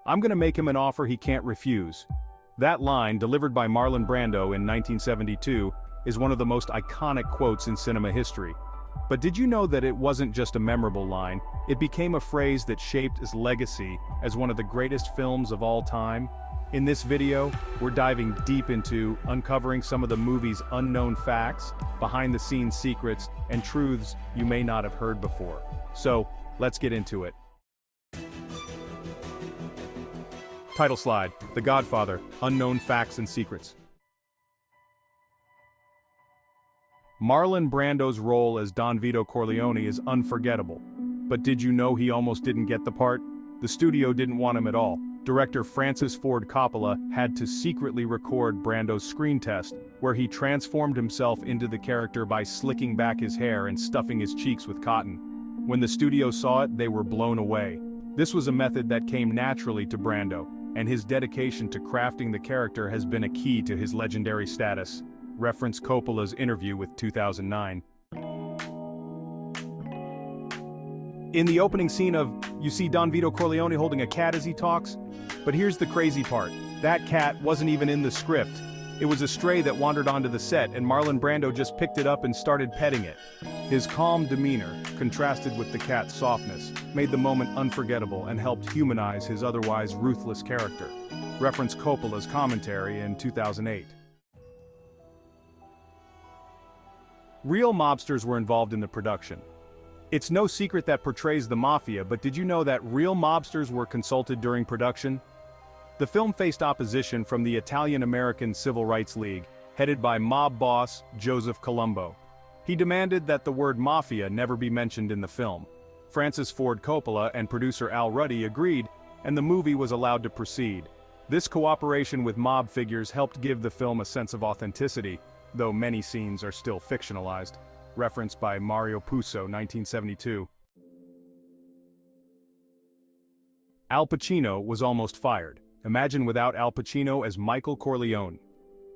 "I'm gonna make him an offer he can't refuse." That line, delivered by Marlon Brando in 1972, is one of the most iconic quotes in cinema history. But did you know that it wasn't just a memorable line, it became a phrase that shaped his legacy as one of the greatest films of all time? In this video, we're diving deep into uncovering some of the movie's unknown facts, behind-the-scenes secrets, and truths you may not have heard before. So, let's get into it. Title slide, The Godfather, Unknown Facts and Secrets. Marlon Brando's role as Don Vito Corleone is unforgettable. But did you know he almost didn't get the part? The studio didn't want him at all. Director Francis Ford Coppola had to secretly record Brando's screen test, where he transformed himself into the character by slicking back his hair and stuffing his cheeks with cotton. When the studio saw it, they were blown away. This was a method that came naturally to Brando, and his dedication to crafting the character has been a key to his legendary status. Reference Coppola's interview with 2009. In the opening scene you see Don Vito Corleone holding a cat as he talks. But here's the crazy part. That cat wasn't even in the script. It was a stray that wandered onto the set, and Marlon Brando just picked it up and started petting it. His calm demeanor, contrasted with the cat's softness, made the moment unforgettable and helped humanize his otherwise ruthless character. Reference Coppola's commentary in 2008. Real mobsters were involved in the production. It's no secret that portrays the Mafia, but did you know that real mobsters were consulted during production? The film faced opposition from the Italian-American Civil Rights League, headed by mob boss Joseph Colombo. He demanded that the word Mafia never be mentioned in the film. Francis Ford Coppola and producer Al Ruddy agreed, and the movie was allowed to proceed. This cooperation with mob figures helped give the film a sense of authenticity, though many scenes are still fictionalized. Referenced by Mario Puzo, 1972. Al Pacino was almost fired. Imagine without Al Pacino as Michael Corleone.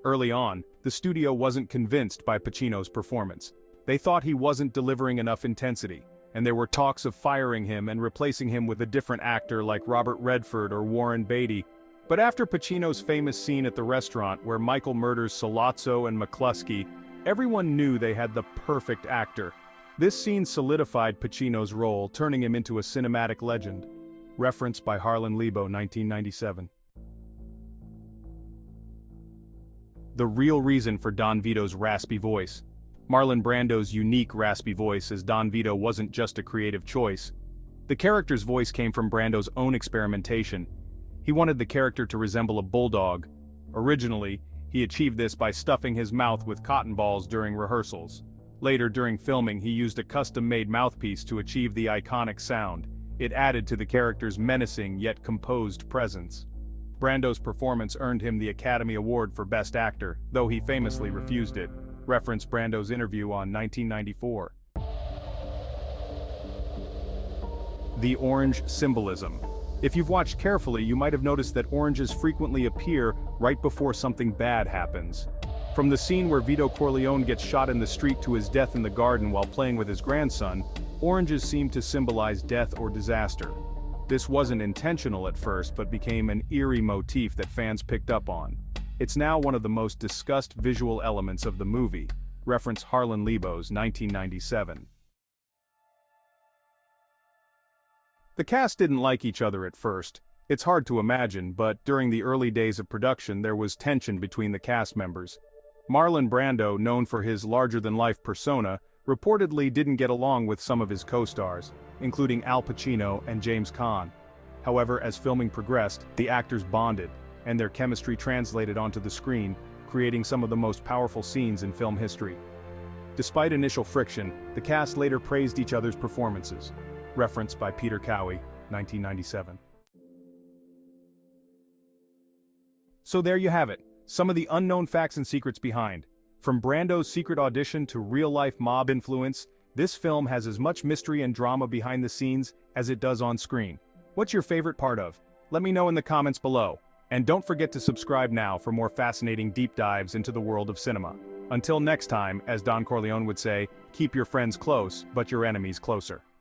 Early on, the studio wasn't convinced by Pacino's performance. They thought he wasn't delivering enough intensity, and there were talks of firing him and replacing him with a different actor like Robert Redford or Warren Beatty. But after Pacino's famous scene at the restaurant where Michael murders Sollozzo and McCluskey, everyone knew they had the perfect actor. This scene solidified Pacino's role, turning him into a cinematic legend. Referenced by Harlan Lebo, 1997. The real reason for Don Vito's raspy voice. Marlon Brando's unique raspy voice as Don Vito wasn't just a creative choice. The character's voice came from Brando's own experimentation. He wanted the character to resemble a bulldog. Originally, he achieved this by stuffing his mouth with cotton balls during rehearsals. Later during filming, he used a custom-made mouthpiece to achieve the iconic sound. It added to the character's menacing yet composed presence. Brando's performance earned him the Academy Award for Best Actor, though he famously refused it. Reference Brando's interview on 1994. The orange symbolism. If you've watched carefully, you might have noticed that oranges frequently appear right before something bad happens. From the scene where Vito Corleone gets shot in the street to his death in the garden while playing with his grandson, oranges seem to symbolize death or disaster. This wasn't intentional at first, but became an eerie motif that fans picked up on. It's now one of the most discussed visual elements of the movie. Reference Harlan Lebo's 1997. The cast didn't like each other at first. It's hard to imagine, but during the early days of production there was tension between the cast members. Marlon Brando, known for his larger-than-life persona, reportedly didn't get along with some of his co-stars, including Al Pacino and James Caan. However, as filming progressed, the actors bonded, and their chemistry translated onto the screen, creating some of the most powerful scenes in film history. Despite initial friction, the cast later praised each other's performances. Referenced by Peter Cowie, 1997. So there you have it, some of the unknown facts and secrets behind. From Brando's secret audition to real-life mob influence, this film has as much mystery and drama behind the scenes as it does on screen. What's your favorite part of? Let me know in the comments below. And don't forget to subscribe now for more fascinating deep dives into the world of cinema. Until next time, as Don Corleone would say, keep your friends close, but your enemies closer.